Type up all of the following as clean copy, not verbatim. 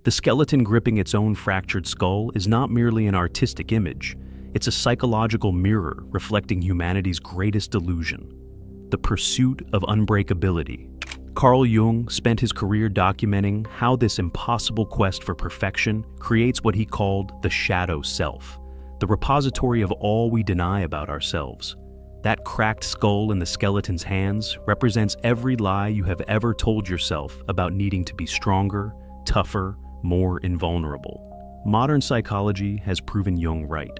The skeleton gripping its own fractured skull is not merely an artistic image, it's a psychological mirror reflecting humanity's greatest delusion, the pursuit of unbreakability. Carl Jung spent his career documenting how this impossible quest for perfection creates what he called the shadow self, the repository of all we deny about ourselves. That cracked skull in the skeleton's hands represents every lie you have ever told yourself about needing to be stronger, tougher, more invulnerable. Modern psychology has proven Jung right.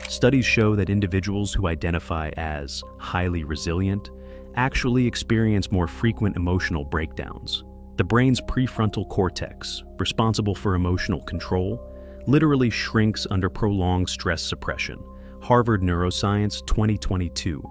Studies show that individuals who identify as highly resilient actually experience more frequent emotional breakdowns. The brain's prefrontal cortex, responsible for emotional control, literally shrinks under prolonged stress suppression. Harvard Neuroscience 2022.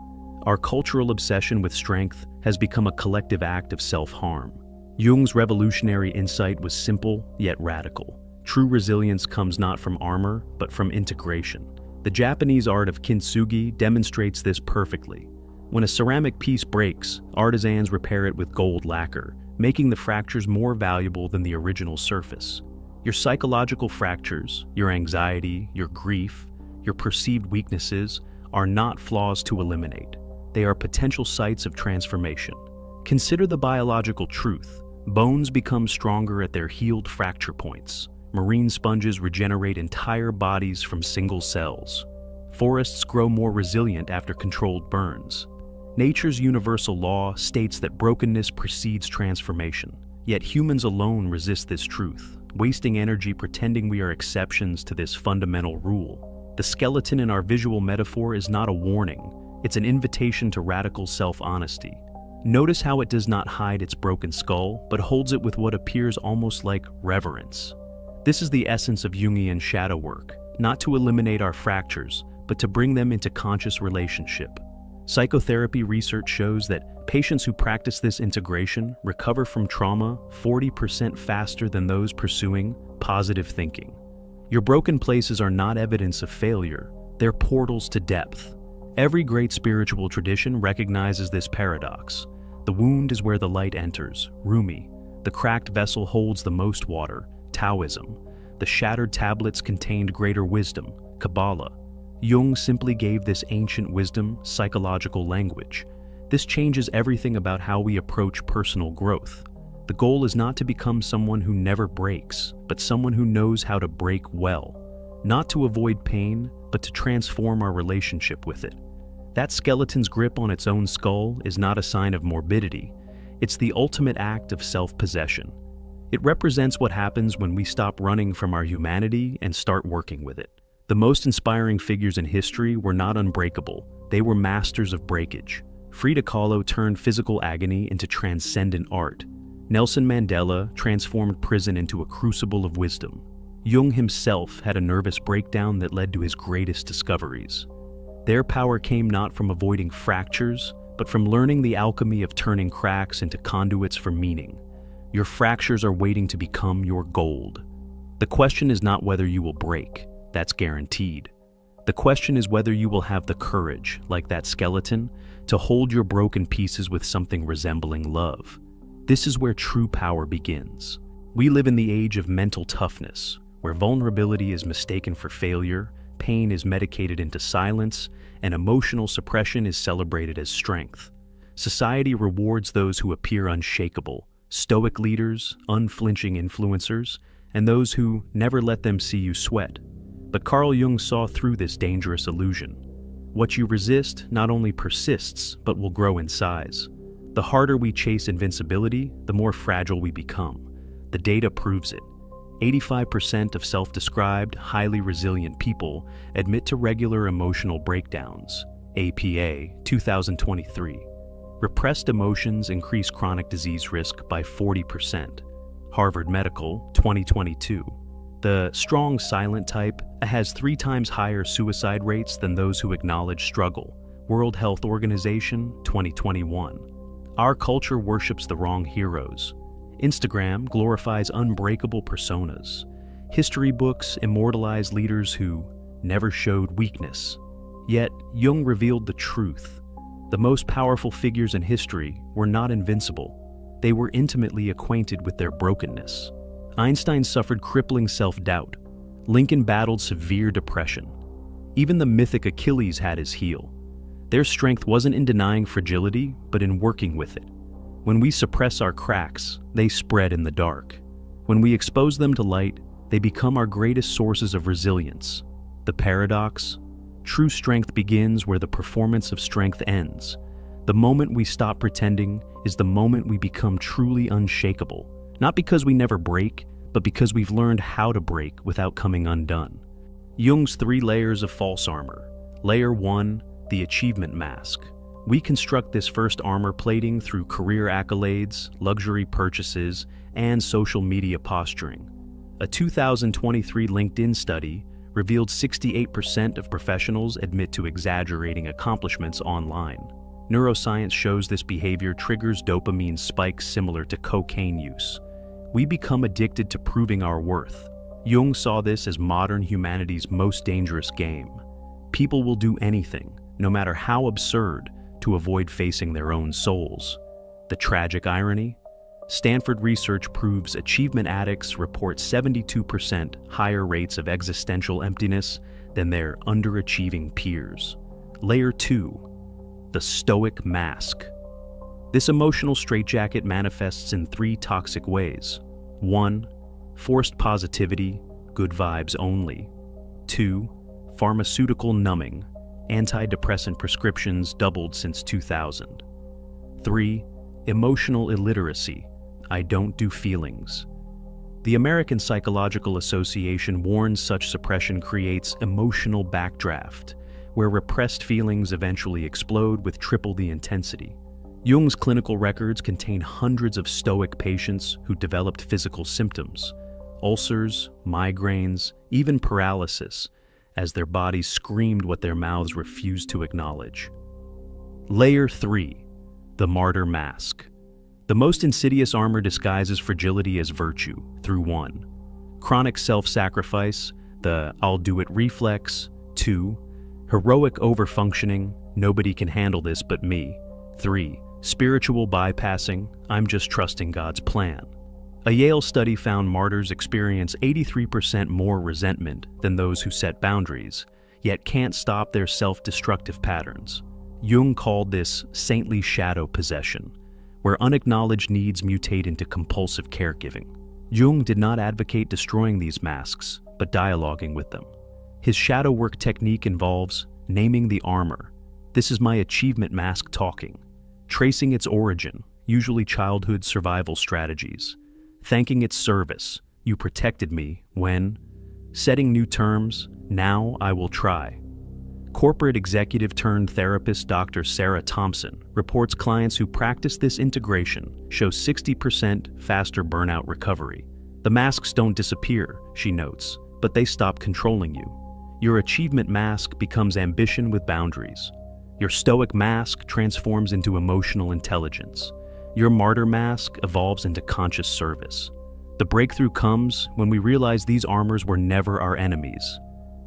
Our cultural obsession with strength has become a collective act of self-harm. Jung's revolutionary insight was simple yet radical. True resilience comes not from armor, but from integration. The Japanese art of kintsugi demonstrates this perfectly. When a ceramic piece breaks, artisans repair it with gold lacquer, making the fractures more valuable than the original surface. Your psychological fractures, your anxiety, your grief, your perceived weaknesses are not flaws to eliminate. They are potential sites of transformation. Consider the biological truth. Bones become stronger at their healed fracture points. Marine sponges regenerate entire bodies from single cells. Forests grow more resilient after controlled burns. Nature's universal law states that brokenness precedes transformation. Yet humans alone resist this truth, wasting energy pretending we are exceptions to this fundamental rule. The skeleton in our visual metaphor is not a warning, it's an invitation to radical self-honesty. Notice how it does not hide its broken skull, but holds it with what appears almost like reverence. This is the essence of Jungian shadow work, not to eliminate our fractures, but to bring them into conscious relationship. Psychotherapy research shows that patients who practice this integration recover from trauma 40% faster than those pursuing positive thinking. Your broken places are not evidence of failure, they're portals to depth. Every great spiritual tradition recognizes this paradox. The wound is where the light enters, Rumi. The cracked vessel holds the most water, Taoism. The shattered tablets contained greater wisdom, Kabbalah. Jung simply gave this ancient wisdom psychological language. This changes everything about how we approach personal growth. The goal is not to become someone who never breaks, but someone who knows how to break well. Not to avoid pain, but to transform our relationship with it. That skeleton's grip on its own skull is not a sign of morbidity. It's the ultimate act of self-possession. It represents what happens when we stop running from our humanity and start working with it. The most inspiring figures in history were not unbreakable, they were masters of breakage. Frida Kahlo turned physical agony into transcendent art. Nelson Mandela transformed prison into a crucible of wisdom. Jung himself had a nervous breakdown that led to his greatest discoveries. Their power came not from avoiding fractures, but from learning the alchemy of turning cracks into conduits for meaning. Your fractures are waiting to become your gold. The question is not whether you will break. That's guaranteed. The question is whether you will have the courage, like that skeleton, to hold your broken pieces with something resembling love. This is where true power begins. We live in the age of mental toughness, where vulnerability is mistaken for failure, pain is medicated into silence, and emotional suppression is celebrated as strength. Society rewards those who appear unshakable, stoic leaders, unflinching influencers, and those who never let them see you sweat. But Carl Jung saw through this dangerous illusion. What you resist not only persists, but will grow in size. The harder we chase invincibility, the more fragile we become. The data proves it. 85% of self-described, highly resilient people admit to regular emotional breakdowns. APA 2023. Repressed emotions increase chronic disease risk by 40%. Harvard Medical 2022. The strong silent type has 3 times higher suicide rates than those who acknowledge struggle. World Health Organization 2021. Our culture worships the wrong heroes. Instagram glorifies unbreakable personas. History books immortalize leaders who never showed weakness. Yet, Jung revealed the truth. The most powerful figures in history were not invincible. They were intimately acquainted with their brokenness. Einstein suffered crippling self-doubt. Lincoln battled severe depression. Even the mythic Achilles had his heel. Their strength wasn't in denying fragility, but in working with it. When we suppress our cracks, they spread in the dark. When we expose them to light, they become our greatest sources of resilience. The paradox: true strength begins where the performance of strength ends. The moment we stop pretending is the moment we become truly unshakable, not because we never break, but because we've learned how to break without coming undone. Jung's 3 layers of false armor. Layer 1, the achievement mask. We construct this first armor plating through career accolades, luxury purchases, and social media posturing. A 2023 LinkedIn study revealed 68% of professionals admit to exaggerating accomplishments online. Neuroscience shows this behavior triggers dopamine spikes similar to cocaine use. We become addicted to proving our worth. Jung saw this as modern humanity's most dangerous game. People will do anything, no matter how absurd, to avoid facing their own souls. The tragic irony? Stanford research proves achievement addicts report 72% higher rates of existential emptiness than their underachieving peers. Layer 2, the stoic mask. This emotional straitjacket manifests in 3 toxic ways. 1, forced positivity, good vibes only. 2, pharmaceutical numbing, antidepressant prescriptions doubled since 2000. 3, emotional illiteracy, I don't do feelings. The American Psychological Association warns such suppression creates emotional backdraft, where repressed feelings eventually explode with triple the intensity. Jung's clinical records contain hundreds of stoic patients who developed physical symptoms, ulcers, migraines, even paralysis, as their bodies screamed what their mouths refused to acknowledge. Layer 3, the martyr mask. The most insidious armor disguises fragility as virtue through 1, chronic self-sacrifice, the I'll do it reflex. 2, heroic overfunctioning, nobody can handle this but me. 3, spiritual bypassing, I'm just trusting God's plan. A Yale study found martyrs experience 83% more resentment than those who set boundaries, yet can't stop their self-destructive patterns. Jung called this saintly shadow possession, where unacknowledged needs mutate into compulsive caregiving. Jung did not advocate destroying these masks, but dialoguing with them. His shadow work technique involves naming the armor. This is my achievement mask talking. Tracing its origin, usually childhood survival strategies. Thanking its service, you protected me when. Setting new terms, now I will try. Corporate executive turned therapist Dr. Sarah Thompson reports clients who practice this integration show 60% faster burnout recovery. The masks don't disappear, she notes, but they stop controlling you. Your achievement mask becomes ambition with boundaries. Your stoic mask transforms into emotional intelligence. Your martyr mask evolves into conscious service. The breakthrough comes when we realize these armors were never our enemies.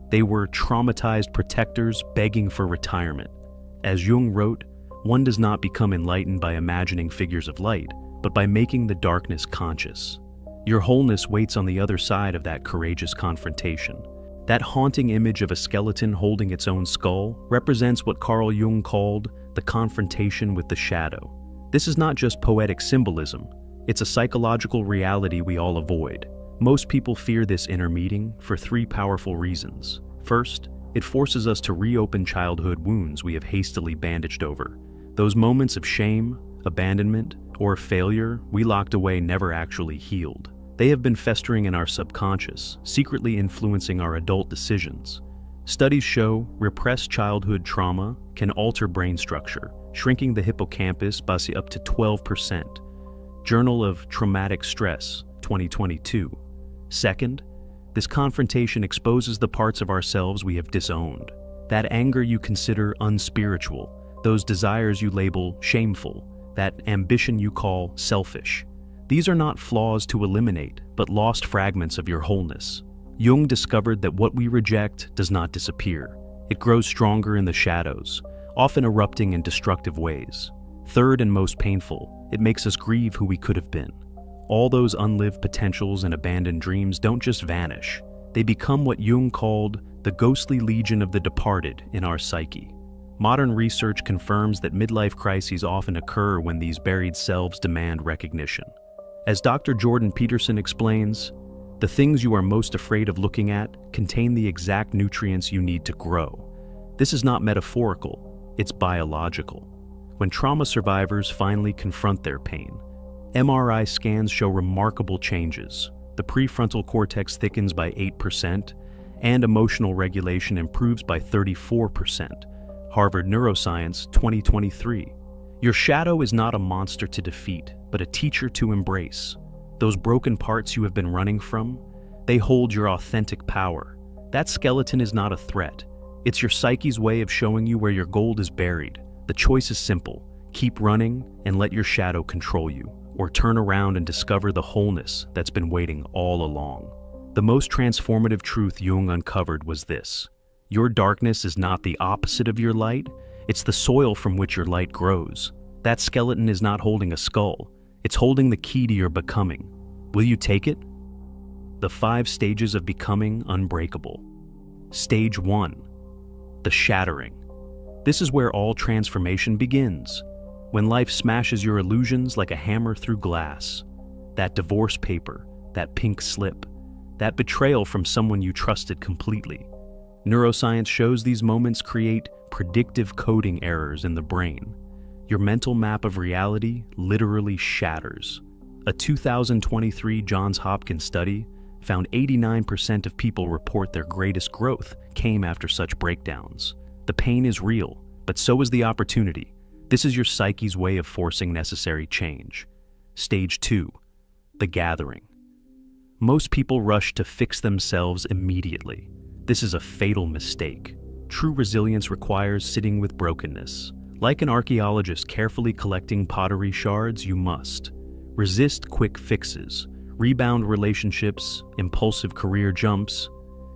They were traumatized protectors begging for retirement. As Jung wrote, one does not become enlightened by imagining figures of light, but by making the darkness conscious. Your wholeness waits on the other side of that courageous confrontation. That haunting image of a skeleton holding its own skull represents what Carl Jung called the confrontation with the shadow. This is not just poetic symbolism, it's a psychological reality we all avoid. Most people fear this inner meeting for 3 powerful reasons. First, it forces us to reopen childhood wounds we have hastily bandaged over. Those moments of shame, abandonment, or failure we locked away never actually healed. They have been festering in our subconscious, secretly influencing our adult decisions. Studies show repressed childhood trauma can alter brain structure, shrinking the hippocampus by up to 12%. Journal of Traumatic Stress, 2022. Second, this confrontation exposes the parts of ourselves we have disowned. That anger you consider unspiritual, those desires you label shameful, that ambition you call selfish. These are not flaws to eliminate, but lost fragments of your wholeness. Jung discovered that what we reject does not disappear. It grows stronger in the shadows, often erupting in destructive ways. Third and most painful, it makes us grieve who we could have been. All those unlived potentials and abandoned dreams don't just vanish. They become what Jung called the ghostly legion of the departed in our psyche. Modern research confirms that midlife crises often occur when these buried selves demand recognition. As Dr. Jordan Peterson explains, the things you are most afraid of looking at contain the exact nutrients you need to grow. This is not metaphorical, it's biological. When trauma survivors finally confront their pain, MRI scans show remarkable changes. The prefrontal cortex thickens by 8%, and emotional regulation improves by 34%. Harvard Neuroscience 2023. Your shadow is not a monster to defeat, but a teacher to embrace. Those broken parts you have been running from, they hold your authentic power. That skeleton is not a threat. It's your psyche's way of showing you where your gold is buried. The choice is simple. Keep running and let your shadow control you, or turn around and discover the wholeness that's been waiting all along. The most transformative truth Jung uncovered was this: your darkness is not the opposite of your light, it's the soil from which your light grows. That skeleton is not holding a skull, it's holding the key to your becoming. Will you take it? The 5 stages of becoming unbreakable. Stage 1. The shattering. This is where all transformation begins. When life smashes your illusions like a hammer through glass. That divorce paper, that pink slip, that betrayal from someone you trusted completely. Neuroscience shows these moments create predictive coding errors in the brain. Your mental map of reality literally shatters. A 2023 Johns Hopkins study found 89% of people report their greatest growth came after such breakdowns. The pain is real, but so is the opportunity. This is your psyche's way of forcing necessary change. Stage 2. The gathering. Most people rush to fix themselves immediately. This is a fatal mistake. True resilience requires sitting with brokenness. Like an archaeologist carefully collecting pottery shards, you must resist quick fixes, rebound relationships, impulsive career jumps,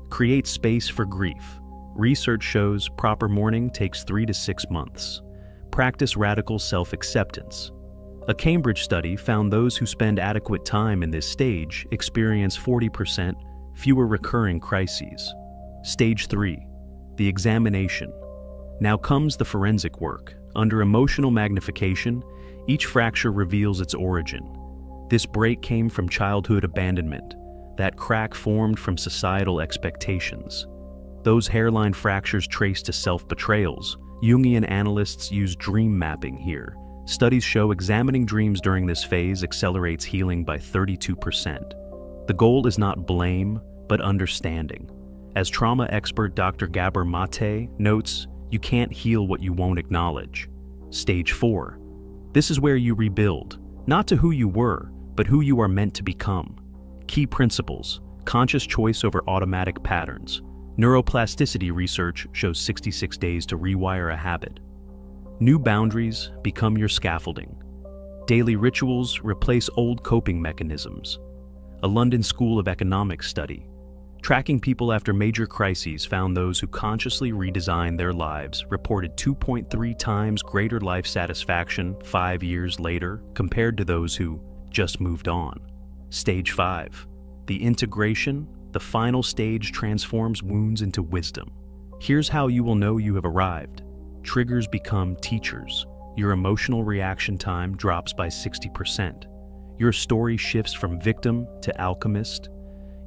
create space for grief. Research shows proper mourning takes 3 to 6 months. Practice radical self-acceptance. A Cambridge study found those who spend adequate time in this stage experience 40% fewer recurring crises. Stage 3. The examination. Now comes the forensic work. Under emotional magnification, each fracture reveals its origin. This break came from childhood abandonment. That crack formed from societal expectations. Those hairline fractures traced to self-betrayals. Jungian analysts use dream mapping here. Studies show examining dreams during this phase accelerates healing by 32%. The goal is not blame, but understanding. As trauma expert Dr. Gabor Mate notes, you can't heal what you won't acknowledge. Stage 4. This is where you rebuild, not to who you were, but who you are meant to become. Key principles: conscious choice over automatic patterns. Neuroplasticity research shows 66 days to rewire a habit. New boundaries become your scaffolding. Daily rituals replace old coping mechanisms. A London School of Economics study, tracking people after major crises, found those who consciously redesigned their lives reported 2.3 times greater life satisfaction 5 years later compared to those who just moved on. Stage 5. The integration. The final stage transforms wounds into wisdom. Here's how you will know you have arrived. Triggers become teachers. Your emotional reaction time drops by 60%. Your story shifts from victim to alchemist.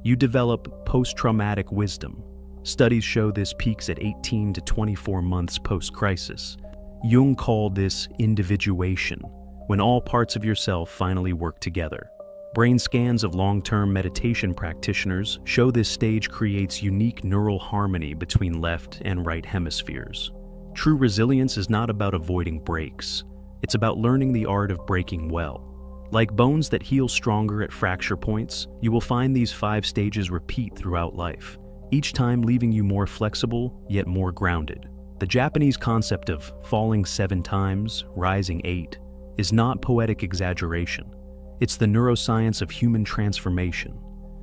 You develop post-traumatic wisdom. Studies show this peaks at 18 to 24 months post-crisis. Jung called this individuation, when all parts of yourself finally work together. Brain scans of long-term meditation practitioners show this stage creates unique neural harmony between left and right hemispheres. True resilience is not about avoiding breaks. It's about learning the art of breaking well. Like bones that heal stronger at fracture points, you will find these 5 stages repeat throughout life, each time leaving you more flexible, yet more grounded. The Japanese concept of falling 7 times, rising 8, is not poetic exaggeration. It's the neuroscience of human transformation.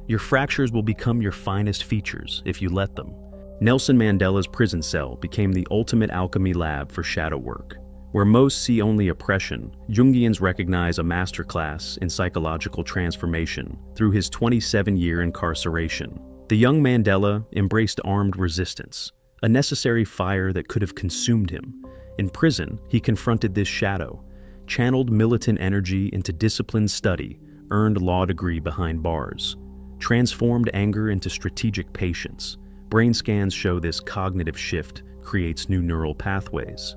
Your fractures will become your finest features if you let them. Nelson Mandela's prison cell became the ultimate alchemy lab for shadow work. Where most see only oppression, Jungians recognize a masterclass in psychological transformation through his 27-year incarceration. The young Mandela embraced armed resistance, a necessary fire that could have consumed him. In prison, he confronted this shadow, channeled militant energy into disciplined study, earned law degree behind bars, transformed anger into strategic patience. Brain scans show this cognitive shift creates new neural pathways.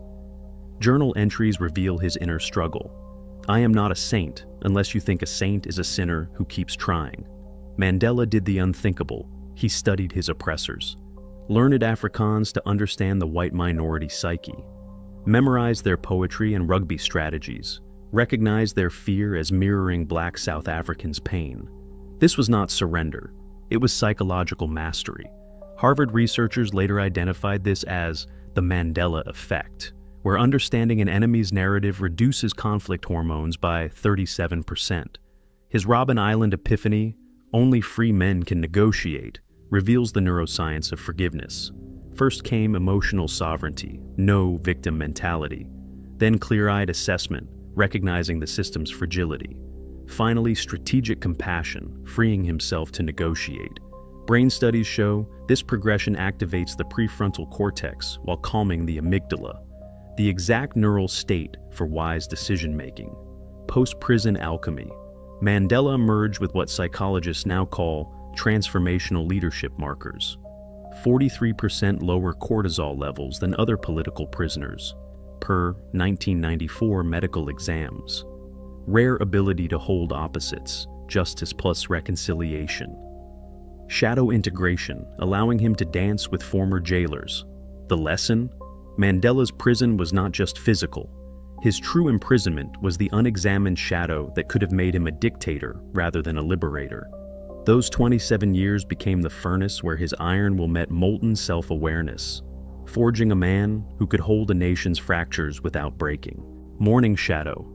Journal entries reveal his inner struggle. I am not a saint unless you think a saint is a sinner who keeps trying. Mandela did the unthinkable. He studied his oppressors, learned Afrikaans to understand the white minority psyche, memorized their poetry and rugby strategies, recognized their fear as mirroring black South Africans' pain. This was not surrender. It was psychological mastery. Harvard researchers later identified this as the Mandela effect, where understanding an enemy's narrative reduces conflict hormones by 37%. His Robben Island epiphany, only free men can negotiate, reveals the neuroscience of forgiveness. First came emotional sovereignty, no victim mentality. Then clear-eyed assessment, recognizing the system's fragility. Finally, strategic compassion, freeing himself to negotiate. Brain studies show this progression activates the prefrontal cortex while calming the amygdala, the exact neural state for wise decision-making. Post-prison alchemy. Mandela emerged with what psychologists now call transformational leadership markers. 43% lower cortisol levels than other political prisoners, per 1994 medical exams. Rare ability to hold opposites, justice plus reconciliation. Shadow integration, allowing him to dance with former jailers. The lesson? Mandela's prison was not just physical. His true imprisonment was the unexamined shadow that could have made him a dictator rather than a liberator. Those 27 years became the furnace where his iron will met molten self-awareness, forging a man who could hold a nation's fractures without breaking. Morning shadow.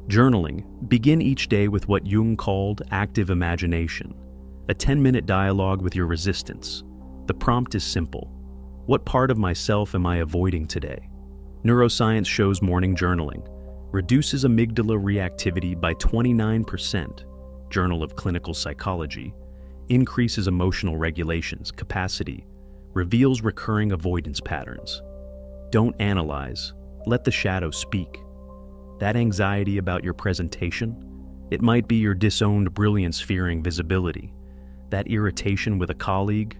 Journaling. Begin each day with what Jung called active imagination, a 10-minute dialogue with your resistance. The prompt is simple. What part of myself am I avoiding today? Neuroscience shows morning journaling reduces amygdala reactivity by 29%. Journal of Clinical Psychology, increases emotional regulations capacity, reveals recurring avoidance patterns. Don't analyze, let the shadow speak. That anxiety about your presentation, it might be your disowned brilliance fearing visibility. That irritation with a colleague,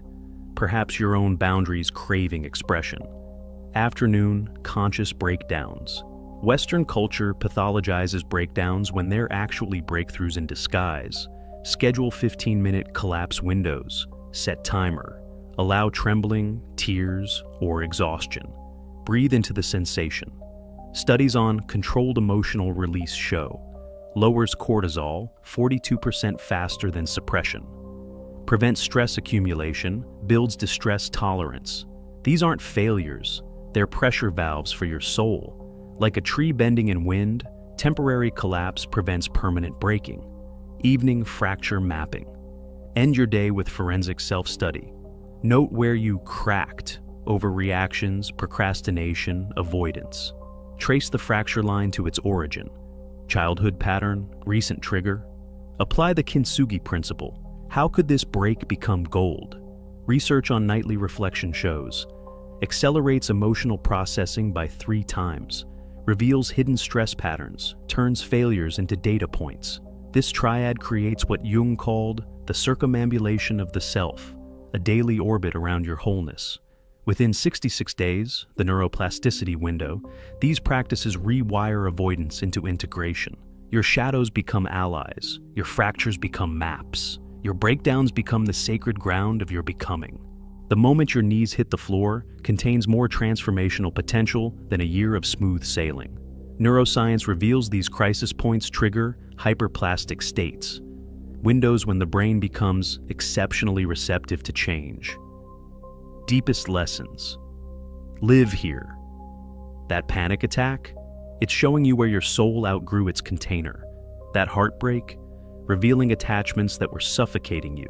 perhaps your own boundaries craving expression. Afternoon, conscious breakdowns. Western culture pathologizes breakdowns when they're actually breakthroughs in disguise. Schedule 15-minute collapse windows, set timer, allow trembling, tears, or exhaustion. Breathe into the sensation. Studies on controlled emotional release show lowers cortisol 42% faster than suppression. Prevents stress accumulation, builds distress tolerance. These aren't failures, they're pressure valves for your soul. Like a tree bending in wind, temporary collapse prevents permanent breaking. Evening fracture mapping. End your day with forensic self-study. Note where you cracked: overreactions, procrastination, avoidance. Trace the fracture line to its origin. Childhood pattern, recent trigger. Apply the Kintsugi principle. How could this break become gold? Research on nightly reflection shows. Accelerates emotional processing by 3 times. Reveals hidden stress patterns, turns failures into data points. This triad creates what Jung called the circumambulation of the self, a daily orbit around your wholeness. Within 66 days, the neuroplasticity window, these practices rewire avoidance into integration. Your shadows become allies, your fractures become maps, your breakdowns become the sacred ground of your becoming. The moment your knees hit the floor contains more transformational potential than a year of smooth sailing. Neuroscience reveals these crisis points trigger hyperplastic states, windows when the brain becomes exceptionally receptive to change. Deepest lessons. Live here. That panic attack? It's showing you where your soul outgrew its container. That heartbreak? Revealing attachments that were suffocating you.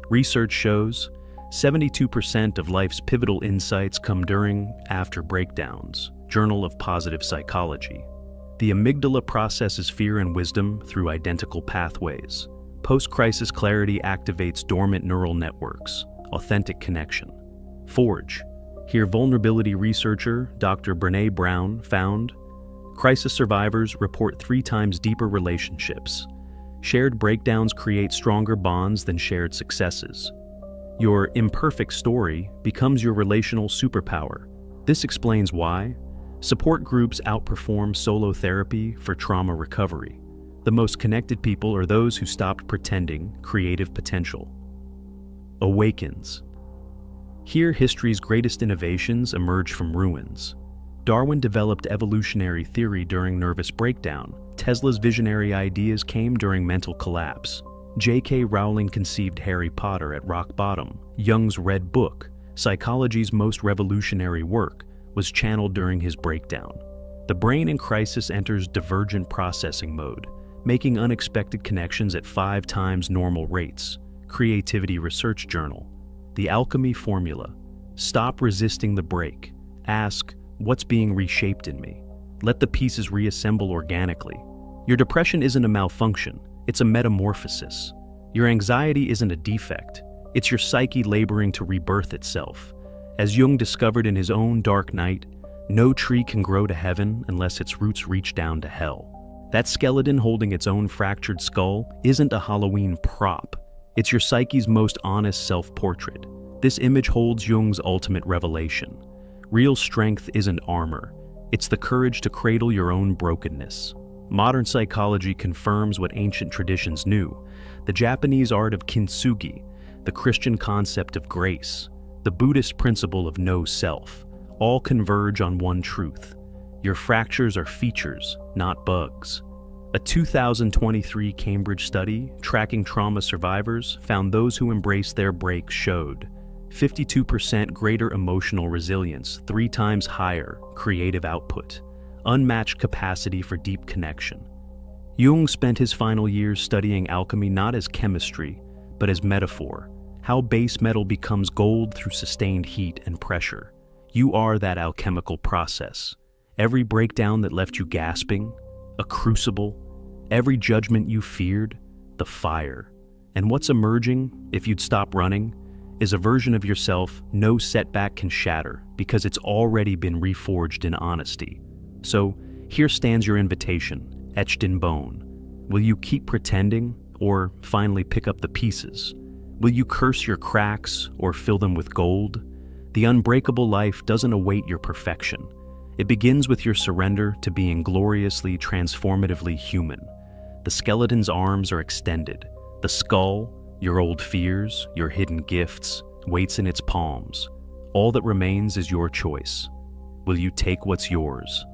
Research shows 72% of life's pivotal insights come during, after breakdowns. Journal of Positive Psychology. The amygdala processes fear and wisdom through identical pathways. Post-crisis clarity activates dormant neural networks. Authentic connection. Forge. Here, vulnerability researcher Dr. Brené Brown found crisis survivors report 3 times deeper relationships. Shared breakdowns create stronger bonds than shared successes. Your imperfect story becomes your relational superpower. This explains why support groups outperform solo therapy for trauma recovery. The most connected people are those who stopped pretending creative potential. Awakens. Here, history's greatest innovations emerge from ruins. Darwin developed evolutionary theory during nervous breakdown. Tesla's visionary ideas came during mental collapse. J.K. Rowling conceived Harry Potter at rock bottom. Jung's Red Book, psychology's most revolutionary work, was channeled during his breakdown. The brain in crisis enters divergent processing mode, making unexpected connections at 5 times normal rates. Creativity Research Journal. The Alchemy Formula. Stop resisting the break. Ask, what's being reshaped in me? Let the pieces reassemble organically. Your depression isn't a malfunction, it's a metamorphosis. Your anxiety isn't a defect, it's your psyche laboring to rebirth itself. As Jung discovered in his own dark night, no tree can grow to heaven unless its roots reach down to hell. That skeleton holding its own fractured skull isn't a Halloween prop. It's your psyche's most honest self-portrait. This image holds Jung's ultimate revelation. Real strength isn't armor. It's the courage to cradle your own brokenness. Modern psychology confirms what ancient traditions knew. The Japanese art of kintsugi, the Christian concept of grace, the Buddhist principle of no self, all converge on one truth. Your fractures are features, not bugs. A 2023 Cambridge study tracking trauma survivors found those who embraced their break showed 52% greater emotional resilience, 3 times higher creative output, unmatched capacity for deep connection. Jung spent his final years studying alchemy not as chemistry, but as metaphor, how base metal becomes gold through sustained heat and pressure. You are that alchemical process. Every breakdown that left you gasping, a crucible. Every judgment you feared, the fire. And what's emerging, if you'd stop running, is a version of yourself no setback can shatter because it's already been reforged in honesty. So, here stands your invitation, etched in bone. Will you keep pretending, or finally pick up the pieces? Will you curse your cracks, or fill them with gold? The unbreakable life doesn't await your perfection. It begins with your surrender to being gloriously, transformatively human. The skeleton's arms are extended. The skull, your old fears, your hidden gifts, waits in its palms. All that remains is your choice. Will you take what's yours?